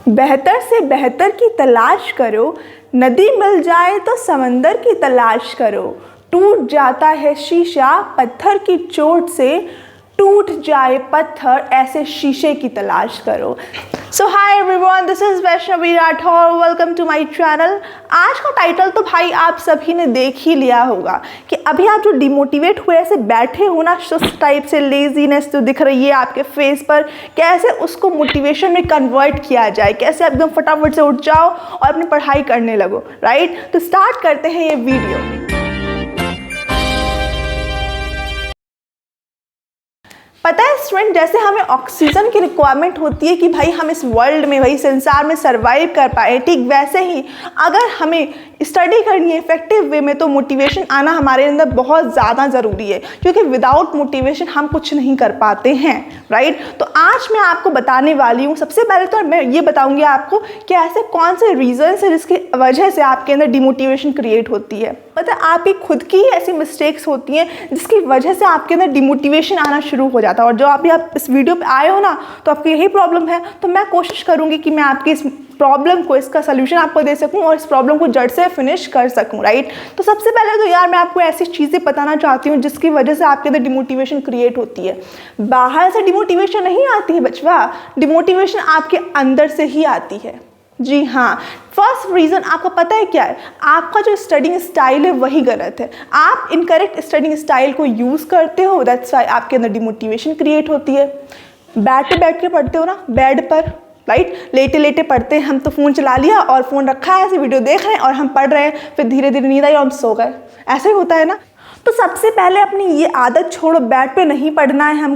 बेहतर से बेहतर की तलाश करो, नदी मिल जाए तो समंदर की तलाश करो। टूट जाता है शीशा पत्थर की चोट से, टूट जाए पत्थर ऐसे शीशे की तलाश करो। So hi everyone, this is Vaishnavi Rathore, welcome to my channel. आज का टाइटल तो भाई आप सभी ने देख ही लिया होगा कि अभी आप जो डिमोटिवेट हुए ऐसे बैठे हो ना, सुस्त टाइप से लेजीनेस जो दिख रही है आपके फेस पर, कैसे उसको मोटिवेशन में कन्वर्ट किया जाए, कैसे आप एकदम फटाफट से उठ जाओ और अपनी पढ़ाई करने लगो, राइट। तो स्टार्ट करते हैं ये वीडियो। पता है स्टूडेंट, जैसे हमें ऑक्सीजन की रिक्वायरमेंट होती है कि भाई हम इस वर्ल्ड में, भाई संसार में सर्वाइव कर पाए, ठीक वैसे ही अगर हमें स्टडी करनी है इफेक्टिव वे में तो मोटिवेशन आना हमारे अंदर बहुत ज़्यादा ज़रूरी है, क्योंकि विदाउट मोटिवेशन हम कुछ नहीं कर पाते हैं, राइट। तो आज मैं आपको बताने वाली हूँ, सबसे पहले तो मैं ये बताऊँगी आपको कि ऐसे कौन से रीजंस है जिसकी वजह से आपके अंदर डिमोटिवेशन क्रिएट होती है। मतलब आपकी खुद की ही ऐसी मिस्टेक्स होती हैं जिसकी वजह से आपके अंदर डिमोटिवेशन आना शुरू हो जाता है। और जो अभी आप इस वीडियो पे आए हो ना, तो आपकी यही प्रॉब्लम है, तो मैं कोशिश करूँगी कि मैं आपकी इस प्रॉब्लम को, इसका सलूशन आपको दे सकूं और इस प्रॉब्लम को जड़ से फिनिश कर सकूं, राइट। तो सबसे पहले तो यार मैं आपको ऐसी चीज़ें बताना चाहती हूँ जिसकी वजह से आपके अंदर डिमोटिवेशन क्रिएट होती है। बाहर से डिमोटिवेशन नहीं आती है बचवा, डिमोटिवेशन आपके अंदर से ही आती है। जी हाँ, फर्स्ट रीज़न आपको पता है क्या है? आपका जो स्टडिंग स्टाइल है वही गलत है। आप इनकरेक्ट स्टडिंग स्टाइल को यूज़ करते हो, दैट्स व्हाई आपके अंदर डिमोटिवेशन क्रिएट होती है। बैठ के पढ़ते हो ना बेड पर, राइट, लेटे लेटे पढ़ते हैं हम, तो फ़ोन चला लिया और फ़ोन रखा है, ऐसे वीडियो देख रहे हैं और हम पढ़ रहे हैं, फिर धीरे धीरे नींद आई और हम सो गए, ऐसे ही होता है ना। तो सबसे पहले अपनी ये आदत छोड़ो, बेड पे नहीं पढ़ना है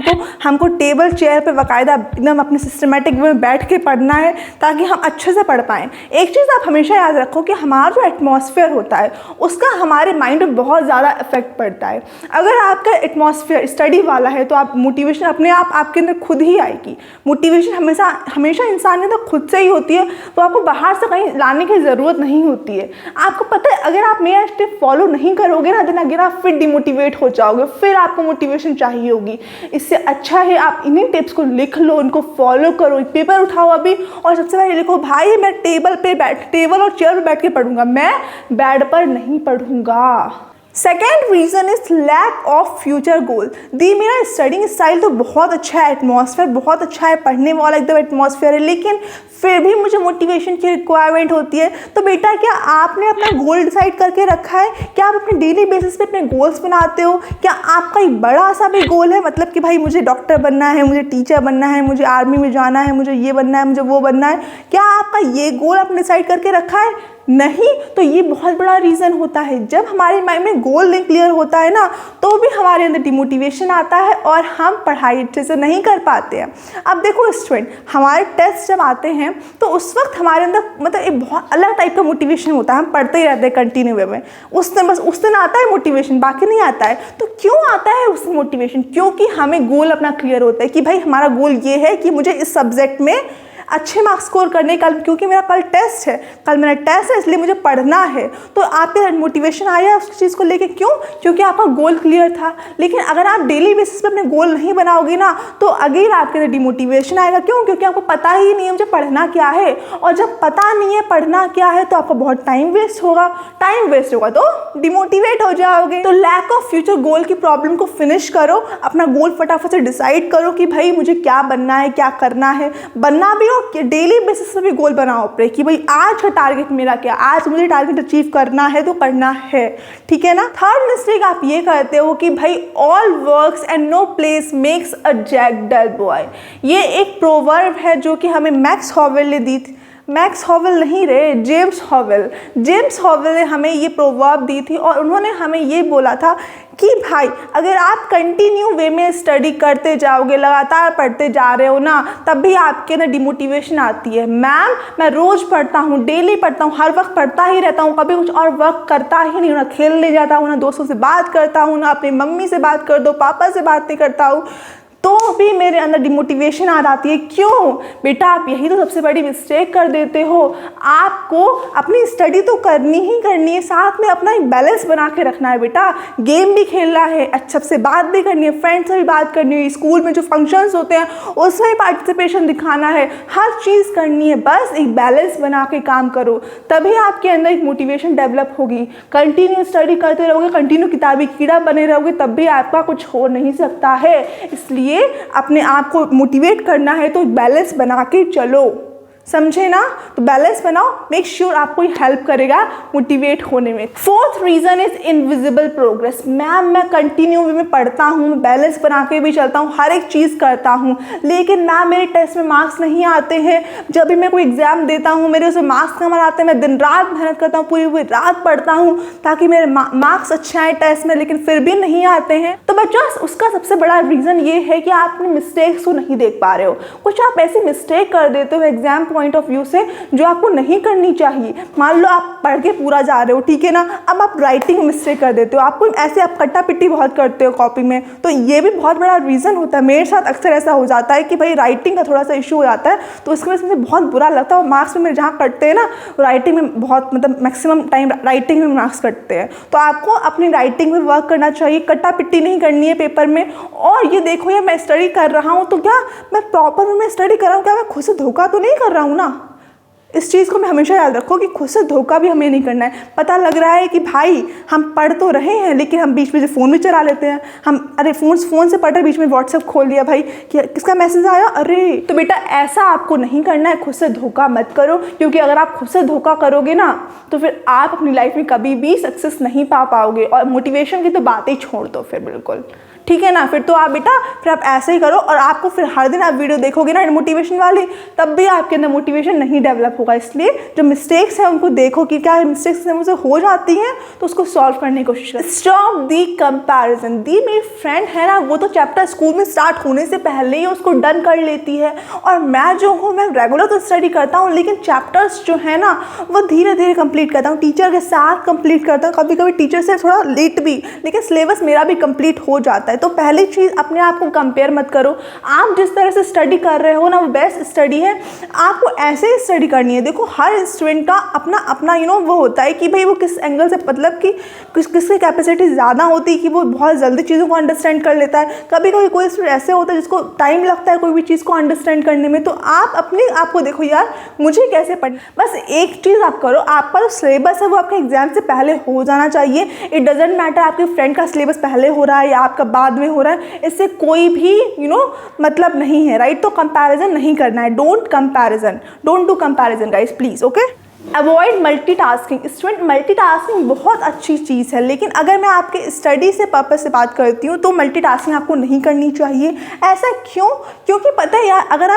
हमको टेबल चेयर पे बाकायदा एकदम अपने सिस्टमेटिक वे में बैठ के पढ़ना है, ताकि हम अच्छे से पढ़ पाएँ। एक चीज़ आप हमेशा याद रखो कि हमारा जो एटमॉस्फेयर होता है उसका हमारे माइंड में बहुत ज़्यादा इफेक्ट पड़ता है। अगर आपका एटमॉस्फेयर स्टडी वाला है तो आप मोटिवेशन अपने आप आपके अंदर खुद ही आएगी। मोटिवेशन हमेशा इंसान के अंदर खुद से ही होती है, तो आपको बाहर से कहीं लाने की ज़रूरत नहीं होती है। आपको पता है, अगर आप मेरा स्टेप फॉलो नहीं करोगे ना, देन अगर आप फिर डिमोटिवेट हो जाओगे, फिर आपको मोटिवेशन चाहिए होगी। इससे अच्छा है आप इन्हीं टिप्स को लिख लो, उनको फॉलो करो। पेपर उठाओ अभी और सबसे पहले लिखो, भाई मैं टेबल और चेयर पर बैठ के पढ़ूंगा, मैं बेड पर नहीं पढ़ूंगा। Second reason is lack of future goal. दी मेरा स्टडिंग स्टाइल तो बहुत अच्छा है, एटमॉस्फेयर बहुत अच्छा है, पढ़ने वाला एकदम एटमॉस्फेयर है, लेकिन फिर भी मुझे मोटिवेशन की रिक्वायरमेंट होती है। तो बेटा, क्या आपने अपना गोल डिसाइड करके रखा है? क्या आप अपने डेली बेसिस पे अपने गोल्स बनाते हो? क्या आपका एक बड़ा सा भी गोल है, मतलब कि भाई मुझे डॉक्टर बनना है, मुझे टीचर बनना है, मुझे आर्मी में जाना है, मुझे ये बनना है, मुझे वो बनना है? क्या आपका ये गोल आपने डिसाइड करके रखा है? नहीं, तो ये बहुत बड़ा रीज़न होता है। जब हमारे माइंड में गोल नहीं क्लियर होता है ना, तो भी हमारे अंदर डिमोटिवेशन आता है और हम पढ़ाई अच्छे से नहीं कर पाते हैं। अब देखो स्टूडेंट, हमारे टेस्ट जब आते हैं तो उस वक्त हमारे अंदर मतलब एक बहुत अलग टाइप का मोटिवेशन होता है, हम पढ़ते ही रहते हैं कंटिन्यू वे में। उस दिन आता है मोटिवेशन, बाकी नहीं आता है। तो क्यों आता है उस मोटिवेशन? क्योंकि हमें गोल अपना क्लियर होता है कि भाई हमारा गोल ये है कि मुझे इस सब्जेक्ट में अच्छे मार्क्स स्कोर करने का, क्योंकि मेरा कल टेस्ट है, कल मेरा टेस्ट है, इसलिए मुझे पढ़ना है। तो आपके मोटिवेशन आया उस चीज़ को लेके, क्यों? क्योंकि आपका गोल क्लियर था। लेकिन अगर आप डेली बेसिस पे अपने गोल नहीं बनाओगे ना, तो अगेन आपके अंदर डिमोटिवेशन आएगा। क्यों? क्योंकि आपको पता ही नहीं है मुझे पढ़ना क्या है, और जब पता नहीं है पढ़ना क्या है तो आपका बहुत टाइम वेस्ट होगा तो डिमोटिवेट हो जाओगे। तो लैक ऑफ फ्यूचर गोल की प्रॉब्लम को फिनिश करो, अपना गोल फटाफट से डिसाइड करो कि भाई मुझे क्या बनना है, क्या करना है। बनना भी कि डेली बेसिस पे भी गोल बनाओ अपने कि भाई आज का टारगेट मेरा क्या, आज मुझे टारगेट अचीव करना है तो करना है, ठीक है ना। थर्ड मिस्टेक आप ये करते हो कि भाई all works and no play makes a Jack dull boy. ये एक प्रोवर्ब है जो कि हमें मैक्स हॉवेल ने दी थी। मैक्स हॉवेल नहीं रहे, जेम्स हॉवेल ने हमें ये प्रोवर्ब दी थी, और उन्होंने हमें ये बोला था कि भाई अगर आप कंटिन्यू वे में स्टडी करते जाओगे, लगातार पढ़ते जा रहे हो ना, तब भी आपके अंदर डिमोटिवेशन आती है। मैम मैं रोज़ पढ़ता हूँ, डेली पढ़ता हूँ, हर वक्त पढ़ता ही रहता हूँ, कभी कुछ और वर्क करता ही नहीं हूँ, ना खेलने जाता हूँ, ना दोस्तों से बात करता हूँ, ना अपनी मम्मी से बात कर दो, पापा से बात नहीं करता हूँ, तो भी मेरे अंदर डिमोटिवेशन आ जाती है। क्यों बेटा, आप यही तो सबसे बड़ी मिस्टेक कर देते हो। आपको अपनी स्टडी तो करनी ही करनी है, साथ में अपना एक बैलेंस बना के रखना है बेटा। गेम भी खेलना है, अच्छा से बात भी करनी है, फ्रेंड्स से भी बात करनी है, स्कूल में जो फंक्शंस होते हैं उसमें पार्टिसिपेशन दिखाना है, हर चीज़ करनी है। बस एक बैलेंस बना के काम करो, तभी आपके अंदर एक मोटिवेशन डेवलप होगी। कंटिन्यू स्टडी करते रहोगे, कंटिन्यू किताबी कीड़ा बने रहोगे, तब भी आपका कुछ हो नहीं सकता है। इसलिए अपने आप को मोटिवेट करना है तो बैलेंस बना के चलो, समझे ना। तो बैलेंस बनाओ, मेक श्योर आपको हेल्प करेगा मोटिवेट होने में। Fourth reason is invisible progress. Ma'am मैं कंटिन्यू में पढ़ता हूँ, बैलेंस बना के भी चलता हूँ, हर एक चीज़ करता हूँ, लेकिन मैम मेरे टेस्ट में मार्क्स नहीं आते हैं। जब भी मैं कोई एग्जाम देता हूँ मेरे उसमें मार्क्स कम आते हैं। मैं दिन रात मेहनत करता हूँ, पूरी पूरी रात पढ़ता हूँ ताकि मेरे मार्क्स अच्छे आए टेस्ट में, लेकिन फिर भी नहीं आते हैं। तो बच्चों उसका सबसे बड़ा रीज़न ये है कि आप अपने मिस्टेक्स को नहीं देख पा रहे हो। कुछ आप ऐसी मिस्टेक कर देते हो एग्जाम पॉइंट ऑफ व्यू से जो आपको नहीं करनी चाहिए। मान लो आप पढ़ के पूरा जा रहे हो, ठीक है ना, अब आप राइटिंग में मिस्टेक कर देते हो, आपको ऐसे आप कट्टा पिट्टी बहुत करते हो कॉपी में, तो ये भी बहुत बड़ा रीज़न होता है। मेरे साथ अक्सर ऐसा हो जाता है कि भाई राइटिंग का थोड़ा सा इशू हो जाता है, तो इसकी वजह से मुझे बहुत बुरा लगता है। और मार्क्स में मेरे जहाँ कटते हैं ना, राइटिंग में बहुत मतलब मैक्सिमम टाइम राइटिंग में मार्क्स कटते हैं। तो आपको अपनी राइटिंग में वर्क करना चाहिए, कट्टा पिट्टी नहीं करनी है पेपर में। और ये देखो यार, मैं स्टडी कर रहा हूँ तो क्या मैं प्रॉपर वे में स्टडी कर रहा हूँ, क्या मैं खुद से धोखा तो नहीं कर रहा हूँ ना। इस चीज़ को मैं हमेशा याद रखो कि खुद से धोखा भी हमें नहीं करना है। पता लग रहा है कि भाई हम पढ़ तो रहे हैं, लेकिन हम बीच में से फ़ोन भी चला लेते हैं। हम अरे फ़ोन से पढ़ रहे, बीच में व्हाट्सएप खोल लिया, भाई कि किसका मैसेज आया, अरे। तो बेटा ऐसा आपको नहीं करना है, खुद से धोखा मत करो, क्योंकि अगर आप खुद से धोखा करोगे ना तो फिर आप अपनी लाइफ में कभी भी सक्सेस नहीं पा पाओगे। और मोटिवेशन की तो बात ही छोड़ दो फिर, बिल्कुल ठीक है ना। फिर तो आप बेटा फिर आप ऐसे ही करो, और आपको फिर हर दिन आप वीडियो देखोगे ना मोटिवेशन वाली, तब भी आपके अंदर मोटिवेशन नहीं डेवलप होगा। इसलिए जो मिस्टेक्स हैं उनको देखो कि क्या मिस्टेक्स मुझसे हो जाती हैं, तो उसको सॉल्व करने की कोशिश करो। Stop the comparison. दी मेरी फ्रेंड है ना, वो तो चैप्टर स्कूल में स्टार्ट होने से पहले ही उसको डन कर लेती है, और मैं जो हूँ मैं रेगुलर तो स्टडी करता हूँ, लेकिन चैप्टर्स जो है ना वो धीरे धीरे कंप्लीट करता हूँ, टीचर के साथ कंप्लीट करता हूँ, कभी कभी टीचर से थोड़ा लेट भी, लेकिन सिलेबस मेरा भी कंप्लीट हो जाता है। तो पहली चीज़, अपने आप को कंपेयर मत करो। आप जिस तरह से स्टडी कर रहे हो ना वो बेस्ट स्टडी है, आपको ऐसे ही स्टडी करनी है। देखो हर स्टूडेंट का अपना अपना वो होता है कि भाई वो किस एंगल से, मतलब कि किसकी कैपेसिटी ज़्यादा होती है कि वो बहुत जल्दी चीज़ों को अंडरस्टैंड कर लेता है। कभी कभी कोई स्टूडेंट ऐसे होता है जिसको टाइम लगता है कोई भी चीज़ को अंडरस्टैंड करने में। तो आप अपने आप को देखो यार मुझे कैसे पढ़ना, बस एक चीज़ आप करो, आपका जो सिलेबस है वो आपके एग्जाम से पहले हो जाना चाहिए। इट डजेंट मैटर आपके फ्रेंड का सिलेबस पहले हो रहा है या आपका बाद में हो रहा है, इससे कोई भी मतलब नहीं है, राइट। तो कंपैरिजन नहीं करना है, don't do comparison guys please, okay. Avoid multitasking. Student multitasking बहुत अच्छी चीज़ है, लेकिन अगर मैं आपके स्टडी से पर्पस से बात करती हूँ तो मल्टीटास्किंग आपको नहीं करनी चाहिए। ऐसा क्यों? क्योंकि पता है यार, अगर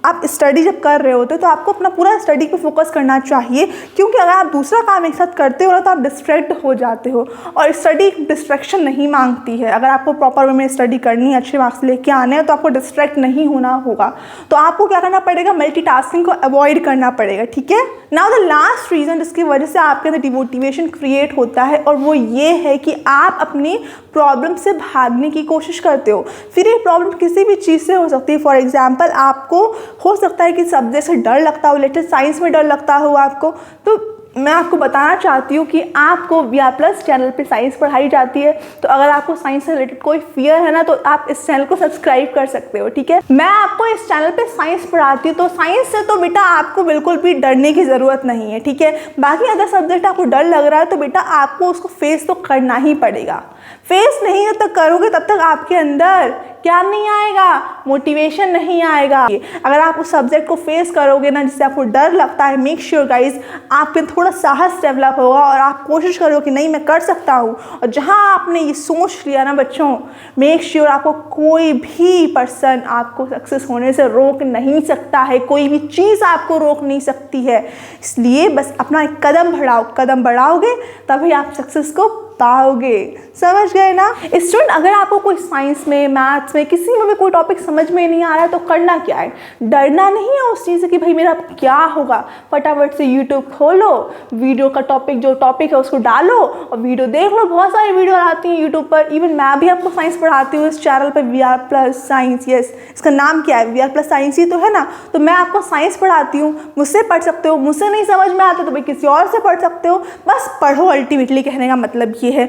आप स्टडी जब कर रहे होते हो तो आपको अपना पूरा स्टडी पे फोकस करना चाहिए, क्योंकि अगर आप दूसरा काम एक साथ करते हो ना तो आप डिस्ट्रैक्ट हो जाते हो, और स्टडी डिस्ट्रैक्शन नहीं मांगती है। अगर आपको प्रॉपर वे में स्टडी करनी है, अच्छे मार्क्स लेके आने हैं, तो आपको डिस्ट्रैक्ट नहीं होना होगा। तो आपको क्या करना पड़ेगा, मल्टीटास्किंग को अवॉइड करना पड़ेगा, ठीक है। नाउ द लास्ट रीज़न जिसकी वजह से आपके अंदर डिमोटिवेशन क्रिएट होता है, और वो ये है कि आप अपनी प्रॉब्लम से भागने की कोशिश करते हो। फिर ये प्रॉब्लम किसी भी चीज़ से हो सकती है। फॉर एग्जांपल आपको हो सकता है कि सब्जेक्ट से डर लगता हो, लेटेस्ट साइंस में डर लगता हो आपको, तो मैं आपको बताना चाहती हूँ कि आपको VR+ चैनल पे साइंस पढ़ाई जाती है। तो अगर आपको साइंस से रिलेटेड कोई फियर है ना तो आप इस चैनल को सब्सक्राइब कर सकते हो, ठीक है। मैं आपको इस चैनल पे साइंस पढ़ाती हूँ, तो साइंस से तो बेटा आपको बिल्कुल भी डरने की ज़रूरत नहीं है, ठीक है। बाकी अगर सब्जेक्ट आपको डर लग रहा है तो बेटा आपको उसको फेस तो करना ही पड़ेगा। फेस नहीं जब तक करोगे तब तक आपके अंदर क्या नहीं आएगा, मोटिवेशन नहीं आएगा। अगर आप उस सब्जेक्ट को फेस करोगे ना जिससे आपको डर लगता है, मेक श्योर गाइज आपके थोड़ा साहस डेवलप होगा और आप कोशिश करो कि नहीं मैं कर सकता हूँ। और जहाँ आपने ये सोच लिया ना बच्चों, मेक श्योर आपको कोई भी पर्सन आपको सक्सेस होने से रोक नहीं सकता है, कोई भी चीज़ आपको रोक नहीं सकती है। इसलिए बस अपना एक कदम बढ़ाओगे तभी आप सक्सेस को पछताओगे। समझ गए ना स्टूडेंट? अगर आपको कोई साइंस में, मैथ्स में, किसी में भी कोई टॉपिक समझ में नहीं आ रहा है तो करना क्या है? डरना नहीं है उस चीज़ से कि भाई मेरा क्या होगा। फटाफट से यूट्यूब खोलो, वीडियो का जो टॉपिक है उसको डालो और वीडियो देख लो। बहुत सारी वीडियो आती हैं यूट्यूब पर। इवन मैं भी आपको साइंस पढ़ाती हूँ इस चैनल पर, VR+Science। यस, इसका नाम क्या है? VR+Science ही तो है ना। तो मैं आपको साइंस पढ़ाती हूँ, मुझसे पढ़ सकते हो। मुझसे नहीं समझ में आता तो भाई किसी और से पढ़ सकते हो। बस पढ़ो, अल्टीमेटली कहने का मतलब ये है।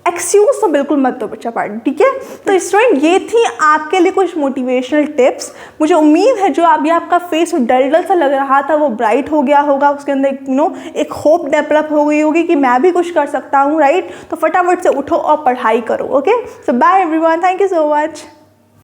एक्सक्यूज तो बिल्कुल मत दो बच्चा पढ़, ठीक है? तो स्टूडेंट ये थी आपके लिए कुछ मोटिवेशनल टिप्स। मुझे उम्मीद है जो अभी आपका फेस डल डल सा लग रहा था वो ब्राइट हो गया होगा, उसके अंदर एक होप डेवलप हो गई होगी कि मैं भी कुछ कर सकता हूँ, राइट? तो फटाफट से उठो और पढ़ाई करो। Okay, so bye everyone, thank you so much.